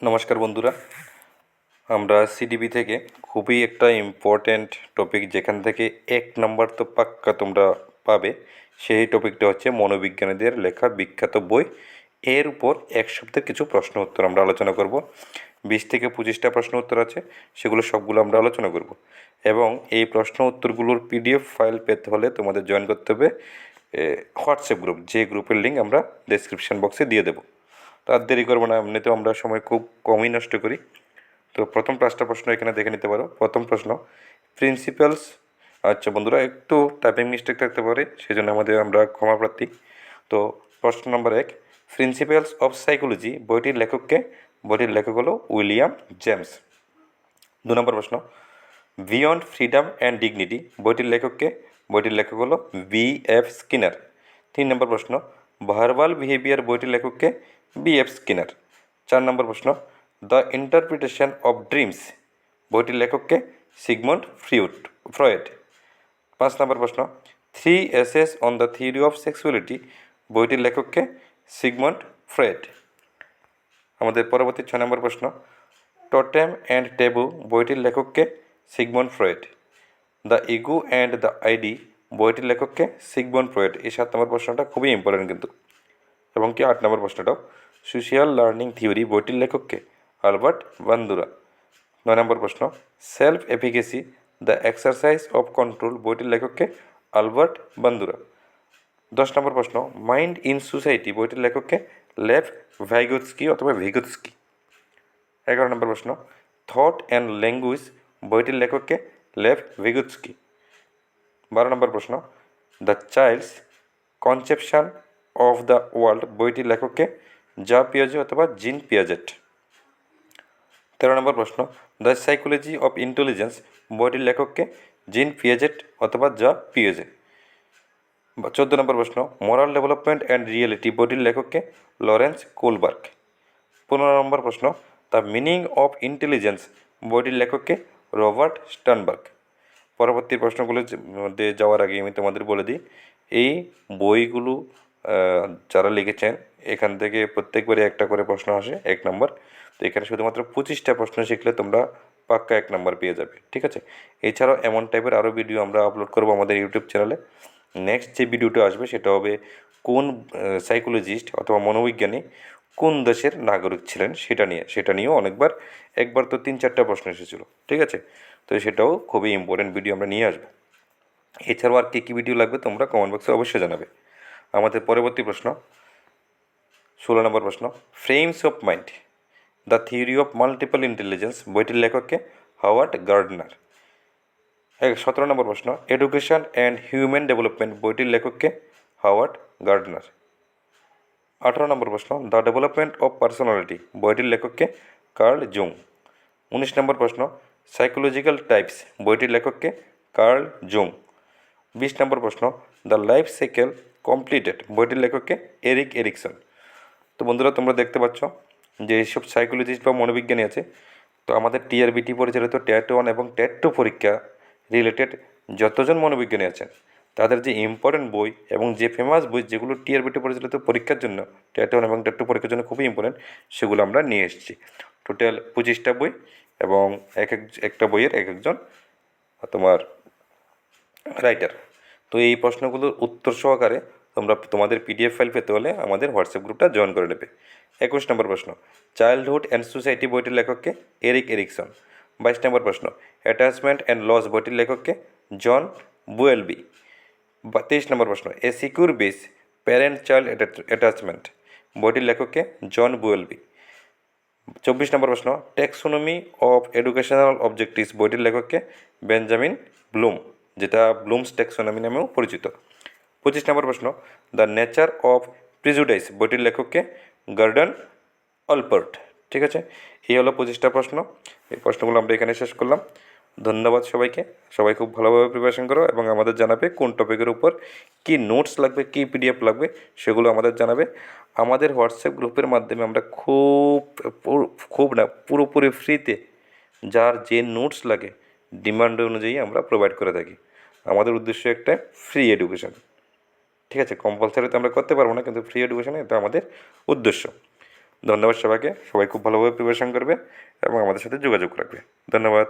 নমস্কার বন্ধুরা, আমরা সিডিবি থেকে খুবই একটা ইম্পর্ট্যান্ট টপিক যেখান থেকে 1 নম্বর তো পাক্কা তোমরা পাবে, সেই টপিকটা হচ্ছে মনোবিজ্ঞানীদের লেখা বিখ্যাত বই। এর উপর এক সপ্তাহের কিছু প্রশ্ন উত্তর আমরা আলোচনা করব। 20 থেকে 25টা প্রশ্ন উত্তর আছে, সেগুলো সবগুলো আমরা আলোচনা করব। এবং এই প্রশ্ন উত্তরগুলোর পিডিএফ ফাইল পেতে হলে তোমাদের জয়েন করতে হবে হোয়াটসঅ্যাপ গ্রুপ, যে গ্রুপের লিঙ্ক আমরা ডেসক্রিপশন বক্সে দিয়ে দেবো। তো আর দেরি করবো না, এমনিতেও আমরা সময় খুব কমই নষ্ট করি। তো প্রথম 5টা প্রশ্ন এখানে দেখে নিতে পারো। প্রথম প্রশ্ন, প্রিন্সিপালস। আচ্ছা বন্ধুরা, একটু টাইপিং মিস্টেক থাকতে পারে, সেই জন্য আমরা ক্ষমা প্রার্থী। তো প্রশ্ন নম্বর 1, প্রিন্সিপালস অফ সাইকোলজি বইটির লেখককে? বইটির লেখক হলো উইলিয়াম জেমস। 2 নম্বর প্রশ্ন, বিয়ন্ড ফ্রিডম অ্যান্ড ডিগনিটি বইটির লেখককে? বইটির লেখক হলো বি.এফ. স্কিনার। 3 নম্বর প্রশ্ন, ভার্বাল বিহেভিয়ার বইটির লেখককে? বি.এফ. স্কিনার। 4 নম্বর প্রশ্ন, দ্য ইন্টারপ্রিটেশন অফ ড্রিমস বইটির লেখককে? Sigmund Freud. 5 নম্বর প্রশ্ন, 3 essays on the theory of sexuality বইটির লেখককে? Sigmund Freud. আমাদের পরবর্তী 6 নম্বর প্রশ্ন, টোটেম অ্যান্ড ট্যাবু বইটির লেখককে? Sigmund Freud. The ego and the ID বইটির লেখককে? Sigmund Freud. এই 7 নম্বর প্রশ্নটা খুবই ইম্পর্টেন্ট কিন্তু। এবং কি 8 নম্বর প্রশ্নটাও, সোশিয়াল লার্নিং থিওরি বইটির লেখককে? Albert Bandura. 9 নম্বর প্রশ্ন, self efficacy the exercise of control বইটির লেখককে? Albert Bandura. 10 নম্বর প্রশ্ন, মাইন্ড ইন সোসাইটি বইটির লেখককে? লেভ ভাইগোৎস্কি অথবা ভিগোৎস্কি। 11 নম্বর প্রশ্ন, থট অ্যান্ড ল্যাঙ্গুয়েজ বইটির লেখককে? লেভ ভিগোৎস্কি। 12 নম্বর প্রশ্ন, the child's conception of the world বইটির লেখককে? জা পিয়াজে অথবা জিন পিয়াজেট। 13 নম্বর প্রশ্ন, দ্য সাইকোলজি অফ ইন্টেলিজেন্স বইটির লেখককে? জিন পিয়াজেট অথবা জা পিয়াজে। 14 নম্বর প্রশ্ন, মোরাল ডেভেলপমেন্ট অ্যান্ড রিয়েলিটি বইটির লেখককে? লরেন্স কোলবার্গ। 15 নম্বর প্রশ্ন, দ্য মিনিং অফ ইন্টেলিজেন্স বইটির লেখককে? রবার্ট স্টার্নবার্গ। পরবর্তী প্রশ্নগুলো মধ্যে যাওয়ার আগে আমি তোমাদের বলে দিই, এই বইগুলো যারা লিখেছেন এখান থেকে প্রত্যেকবারই একটা করে প্রশ্ন আসে 1 নম্বর। তো এখানে শুধুমাত্র 25টা প্রশ্ন শিখলে তোমরা পাক্কা 1 নম্বর পেয়ে যাবে, ঠিক আছে। এছাড়াও এমন টাইপের আরও ভিডিও আমরা আপলোড করবো আমাদের ইউটিউব চ্যানেলে। নেক্সট যে ভিডিওটা আসবে সেটা হবে কোন সাইকোলজিস্ট অথবা মনোবিজ্ঞানী কোন দেশের নাগরিক ছিলেন সেটা নিয়েও একবার তো 3-4টা প্রশ্ন এসেছিলো, ঠিক আছে। তো সেটাও খুবই ইম্পর্টেন্ট ভিডিও আমরা নিয়ে আসবো। এছাড়াও আর কী কী ভিডিও লাগবে তোমরা কমেন্ট বক্সে অবশ্যই জানাবে। আমাদের পরবর্তী প্রশ্ন, 16 নম্বর প্রশ্ন, frames of mind the theory of multiple intelligence বইটির লেখককে? Howard Gairdner. 17 নম্বর প্রশ্ন, এডুকেশন অ্যান্ড হিউম্যান ডেভেলপমেন্ট বইটির লেখককে? Howard Gairdner. 18 নম্বর প্রশ্ন, দ্য ডেভেলপমেন্ট অফ পার্সোনালিটি বইটির লেখককে? Curl Jung. 19 নম্বর প্রশ্ন, সাইকোলজিক্যাল টাইপস বইটির লেখককে? Curl Jung. 20 নম্বর প্রশ্ন, দ্য লাইফ সাইকেল কমপ্লিটেড বইটির লেখককে? Erik Erikson. তো বন্ধুরা, তোমরা দেখতে পাচ্ছ যে এইসব সাইকোলজিস্ট বা মনোবিজ্ঞানী আছে, তো আমাদের টিআরবিটি পরিচালিত ট্যাট 1 এবং ট্যাট 2 পরীক্ষা রিলেটেড যতজন মনোবিজ্ঞানী আছেন তাদের যে ইম্পর্টেন্ট বই এবং যে ফেমাস বই যেগুলো টিআরবিটি পরিচালিত পরীক্ষার জন্য, ট্যাট 1 এবং ট্যাট 2 পরীক্ষার জন্য খুবই ইম্পর্টেন্ট, সেগুলো আমরা নিয়ে এসেছি। টোটাল 25টা বই এবং একটা বইয়ের একজন তোমার রাইটার। তো এই প্রশ্নগুলোর উত্তর সহকারে তোমাদের পিডিএফ ফাইল পেতে হলে আমাদের হোয়াটসঅ্যাপ গ্রুপটা জয়েন করে নেবে। 21 নম্বর প্রশ্ন, চাইল্ডহুড অ্যান্ড সোসাইটি বইটির লেখককে? Erik Ericsson. 22 নম্বর প্রশ্ন, অ্যাটাচমেন্ট অ্যান্ড লস বইটির লেখককে? জন বুয়েলবি। 23 নম্বর প্রশ্ন, এ secure base parent child attachment বইটির লেখককে? জন বুয়েলবি। 24 নম্বর প্রশ্ন, ট্যাক্সোনমি অফ এডুকেশনাল অবজেক্টিভস বইটির লেখককে? বেঞ্জামিন ব্লুম, যেটা ব্লুমস ট্যাক্সোনমি নামেও পরিচিত। 25 নম্বর প্রশ্ন, দ্য নেচার অফ প্রিজুডাইস বইটির লেখককে? গর্ডন অলপার্ট। ঠিক আছে, এই হলো 25টা প্রশ্ন। এই প্রশ্নগুলো আমরা এখানে শেষ করলাম। ধন্যবাদ সবাইকে। সবাই খুব ভালোভাবে প্রিপারেশন করো এবং আমাদের জানাবে কোন টপিকের উপর কী নোটস লাগবে, কী পিডিএফ লাগবে, সেগুলো আমাদের জানাবে। আমাদের হোয়াটসঅ্যাপ গ্রুপের মাধ্যমে আমরা খুব না পুরোপুরি ফ্রিতে যার যে নোটস লাগে ডিমান্ড অনুযায়ী আমরা প্রোভাইড করে থাকি। আমাদের উদ্দেশ্য একটা ফ্রি এডুকেশন, ঠিক আছে। কম্পালসারি তো আমরা করতে পারবো না, কিন্তু ফ্রি এডুকেশন এটা আমাদের উদ্দেশ্য। ধন্যবাদ সবাইকে, সবাই খুব ভালোভাবে প্রিপারেশন করবে এবং আমাদের সাথে যোগাযোগ রাখবে। ধন্যবাদ।